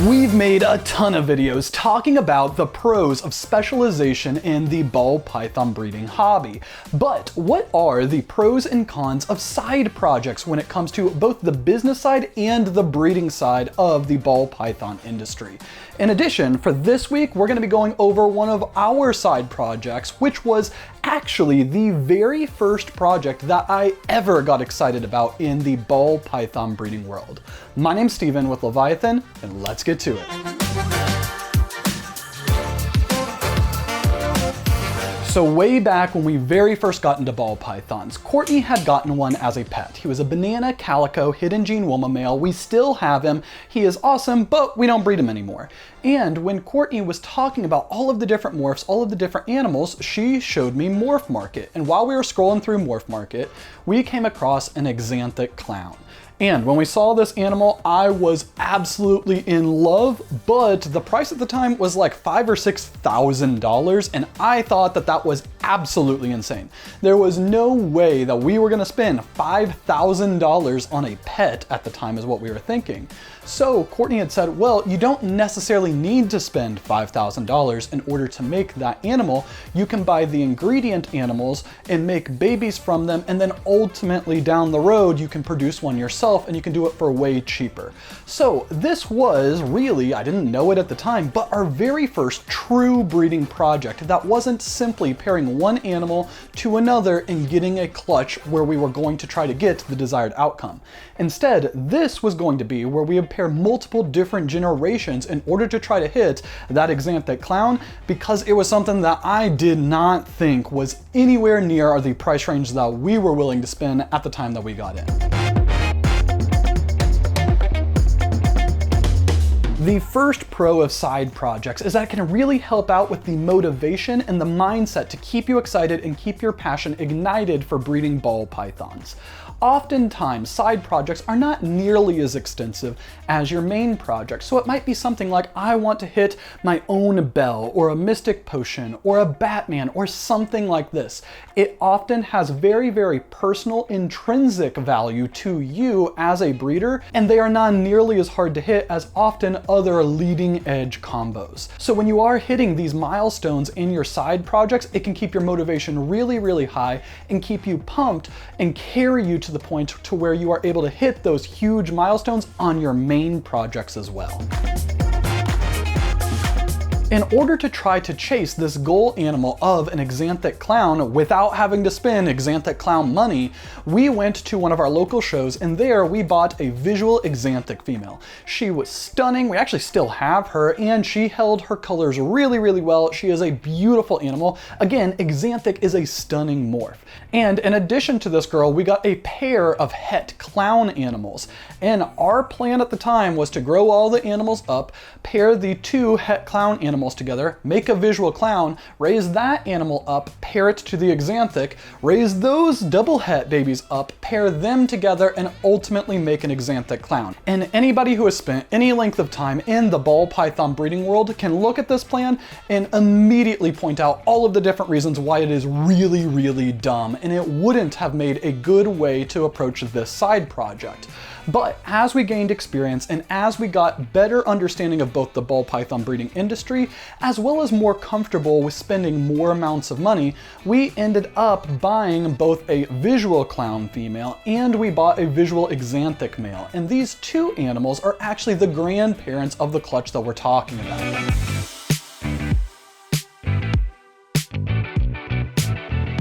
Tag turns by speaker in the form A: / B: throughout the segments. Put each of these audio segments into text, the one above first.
A: We've made a ton of videos talking about the pros of specialization in the ball python breeding hobby. But what are the pros and cons of side projects when it comes to both the business side and the breeding side of the ball python industry? In addition, for this week, we're going to be going over one of our side projects, which was actually the very first project that I ever got excited about in the ball python breeding world. My name's Steven with Leviathan, and let's get to it. So way back when we very first got into ball pythons, Courtney had gotten one as a pet. He was a banana calico hidden gene Wilma male. We still have him. He is awesome, but we don't breed him anymore. And when Courtney was talking about all of the different morphs, all of the different animals, she showed me Morph Market. And while we were scrolling through Morph Market, we came across an axanthic clown. And when we saw this animal, I was absolutely in love, but the price at the time was like $5,000 or $6,000, and I thought that that was absolutely insane. There was no way that we were gonna spend $5,000 on a pet at the time is what we were thinking. So Courtney had said, well, you don't necessarily need to spend $5,000 in order to make that animal. You can buy the ingredient animals and make babies from them, and then ultimately down the road, you can produce one yourself and you can do it for way cheaper. So this was really, I didn't know it at the time, but our very first true breeding project that wasn't simply pairing one animal to another and getting a clutch where we were going to try to get the desired outcome. Instead, this was going to be where we would pair multiple different generations in order to try to hit that axanthic clown, because it was something that I did not think was anywhere near the price range that we were willing to spend at the time that we got in. The first pro of side projects is that it can really help out with the motivation and the mindset to keep you excited and keep your passion ignited for breeding ball pythons. Oftentimes, side projects are not nearly as extensive as your main project, so it might be something like, I want to hit my own bell, or a mystic potion, or a Batman, or something like this. It often has very, very personal, intrinsic value to you as a breeder, and they are not nearly as hard to hit as often other leading edge combos. So when you are hitting these milestones in your side projects, it can keep your motivation really, really high and keep you pumped and carry you to the point to where you are able to hit those huge milestones on your main projects as well. In order to try to chase this goal animal of an axanthic clown without having to spend axanthic clown money, we went to one of our local shows, and there we bought a visual axanthic female. She was stunning. We actually still have her, and she held her colors really, really well. She is a beautiful animal. Again, axanthic is a stunning morph. And in addition to this girl, we got a pair of het clown animals. And our plan at the time was to grow all the animals up, pair the two het clown animals together, make a visual clown, raise that animal up, pair it to the axanthic, raise those double het babies up, pair them together, and ultimately make an axanthic clown. And anybody who has spent any length of time in the ball python breeding world can look at this plan and immediately point out all of the different reasons why it is really, really dumb, and it wouldn't have made a good way to approach this side project. But as we gained experience and as we got better understanding of both the ball python breeding industry, as well as more comfortable with spending more amounts of money, we ended up buying both a visual clown female and we bought a visual axanthic male. And these two animals are actually the grandparents of the clutch that we're talking about.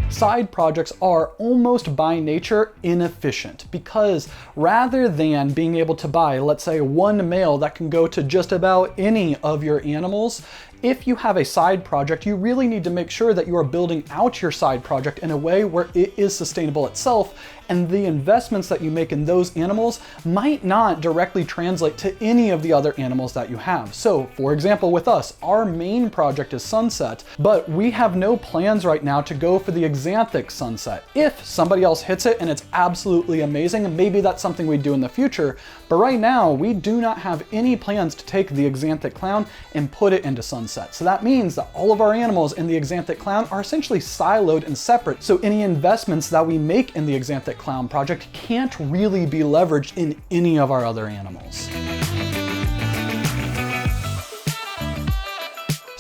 A: Side projects are almost by nature inefficient, because rather than being able to buy, let's say, one male that can go to just about any of your animals, if you have a side project, you really need to make sure that you are building out your side project in a way where it is sustainable itself, and the investments that you make in those animals might not directly translate to any of the other animals that you have. So for example, with us, our main project is Sunset, but we have no plans right now to go for the axanthic Sunset. If somebody else hits it and it's absolutely amazing, maybe that's something we do in the future, but right now we do not have any plans to take the axanthic clown and put it into Sunset. So that means that all of our animals in the axanthic clown are essentially siloed and separate, so any investments that we make in the axanthic clown project can't really be leveraged in any of our other animals.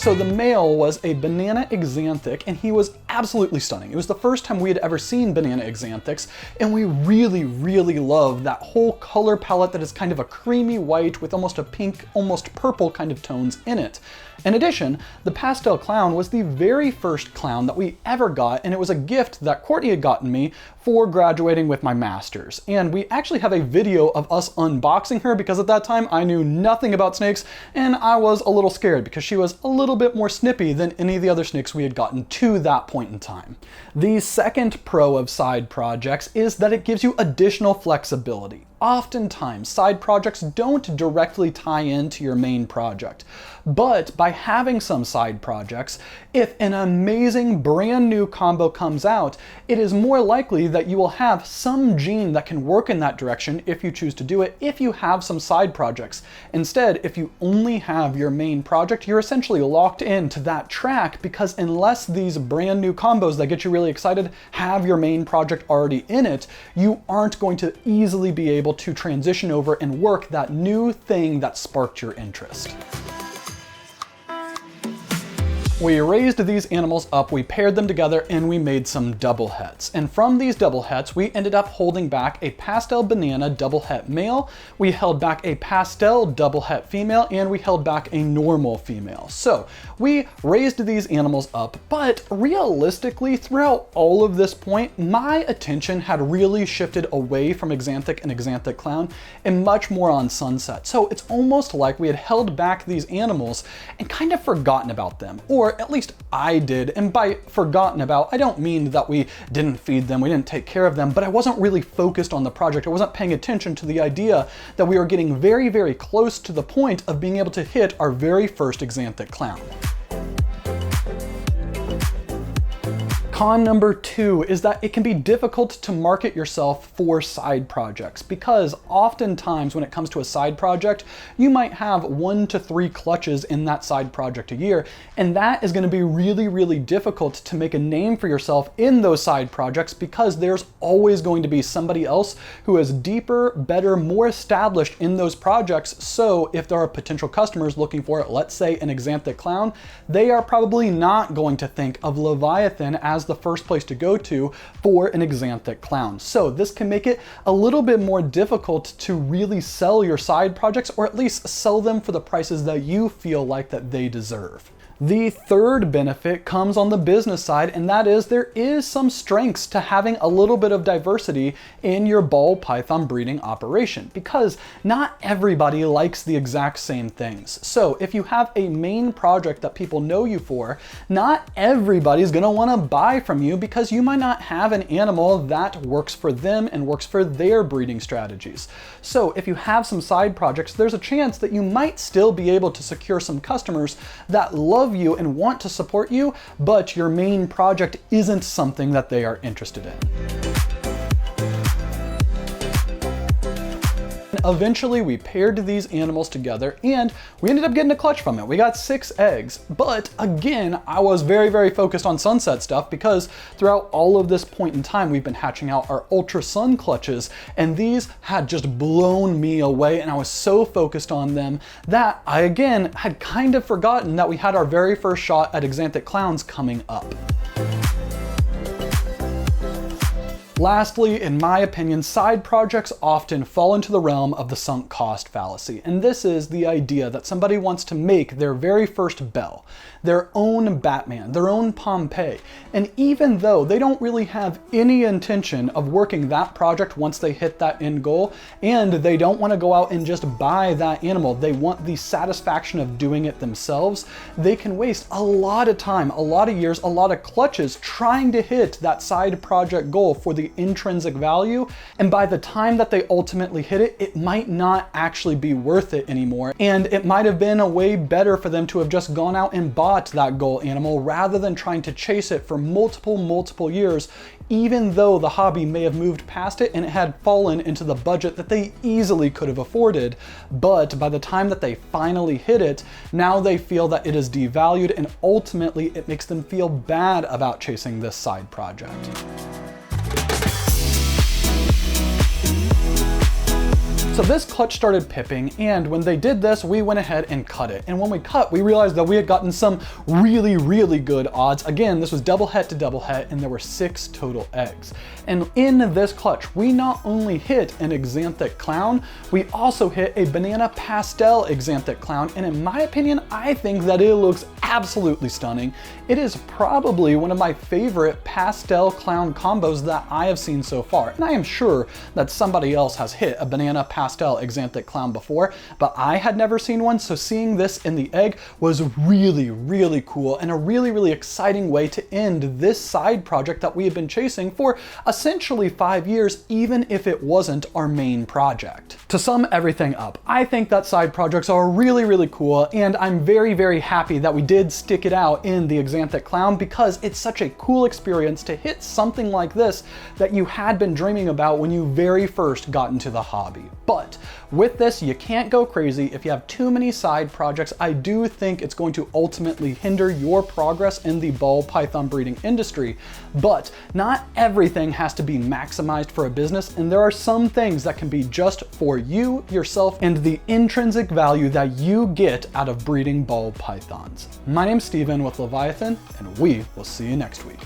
A: So the male was a banana axanthic, and he was absolutely stunning. It was the first time we had ever seen banana axanthics, and we really, really loved that whole color palette that is kind of a creamy white with almost a pink, almost purple kind of tones in it. In addition, the pastel clown was the very first clown that we ever got, and it was a gift that Courtney had gotten me for graduating with my master's. And we actually have a video of us unboxing her because at that time I knew nothing about snakes, and I was a little scared because she was a little bit more snippy than any of the other snakes we had gotten to that point in time. The second pro of side projects is that it gives you additional flexibility. Oftentimes, side projects don't directly tie into your main project, but by having some side projects, if an amazing brand new combo comes out, it is more likely that you will have some gene that can work in that direction if you choose to do it, if you have some side projects. Instead, if you only have your main project, you're essentially locked into that track, because unless these brand new combos that get you really excited have your main project already in it, you aren't going to easily be able to transition over and work that new thing that sparked your interest. We raised these animals up, we paired them together, and we made some double hets. And from these double hets, we ended up holding back a pastel banana double het male, we held back a pastel double het female, and we held back a normal female. So we raised these animals up, but realistically, throughout all of this point, my attention had really shifted away from axanthic and axanthic clown and much more on sunset. So it's almost like we had held back these animals and kind of forgotten about them, or at least I did. And by forgotten about, I don't mean that we didn't feed them, we didn't take care of them, but I wasn't really focused on the project. I wasn't paying attention to the idea that we were getting very, very close to the point of being able to hit our very first axanthic clown. Con number 2 is that it can be difficult to market yourself for side projects, because oftentimes when it comes to a side project, you might have 1 to 3 clutches in that side project a year, and that is going to be really, really difficult to make a name for yourself in those side projects, because there's always going to be somebody else who is deeper, better, more established in those projects. So if there are potential customers looking for, let's say, an axanthic clown, they are probably not going to think of Leviathan as the first place to go to for an axanthic clown. So this can make it a little bit more difficult to really sell your side projects, or at least sell them for the prices that you feel like that they deserve. The third benefit comes on the business side, and that is there is some strengths to having a little bit of diversity in your ball python breeding operation, because not everybody likes the exact same things. So if you have a main project that people know you for, not everybody's gonna wanna buy from you, because you might not have an animal that works for them and works for their breeding strategies. So if you have some side projects, there's a chance that you might still be able to secure some customers that love you and want to support you, but your main project isn't something that they are interested in. Eventually we paired these animals together and we ended up getting a clutch from it. We got 6 eggs, but again, I was very, very focused on sunset stuff, because throughout all of this point in time, we've been hatching out our ultra sun clutches, and these had just blown me away, and I was so focused on them that I again had kind of forgotten that we had our very first shot at axanthic clowns coming up. Lastly, in my opinion, side projects often fall into the realm of the sunk cost fallacy. And this is the idea that somebody wants to make their very first Belle, their own Batman, their own Pompeii. And even though they don't really have any intention of working that project once they hit that end goal, and they don't want to go out and just buy that animal, they want the satisfaction of doing it themselves, they can waste a lot of time, a lot of years, a lot of clutches trying to hit that side project goal for the intrinsic value, and by the time that they ultimately hit it, it might not actually be worth it anymore, and it might have been a way better for them to have just gone out and bought that goal animal rather than trying to chase it for multiple years, even though the hobby may have moved past it and it had fallen into the budget that they easily could have afforded. But by the time that they finally hit it, now they feel that it is devalued, and ultimately it makes them feel bad about chasing this side project. So this clutch started pipping, and when they did this, we went ahead and cut it. And when we cut, we realized that we had gotten some really, really good odds. Again, this was double het to double het, and there were 6 total eggs. And in this clutch, we not only hit an axanthic clown, we also hit a banana pastel axanthic clown. And in my opinion, I think that it looks absolutely stunning. It is probably one of my favorite pastel clown combos that I have seen so far. And I am sure that somebody else has hit a banana pastel axanthic clown before, but I had never seen one. So seeing this in the egg was really, really cool and a really, really exciting way to end this side project that we have been chasing for essentially 5 years, even if it wasn't our main project. To sum everything up, I think that side projects are really, really cool, and I'm very, very happy that we did stick it out in the axanthic clown, because it's such a cool experience to hit something like this that you had been dreaming about when you very first got into the hobby. But with this, you can't go crazy. If you have too many side projects, I do think it's going to ultimately hinder your progress in the ball python breeding industry. But not everything has to be maximized for a business, and there are some things that can be just for you, yourself, and the intrinsic value that you get out of breeding ball pythons. My name's Steven with Leviathan, and we will see you next week.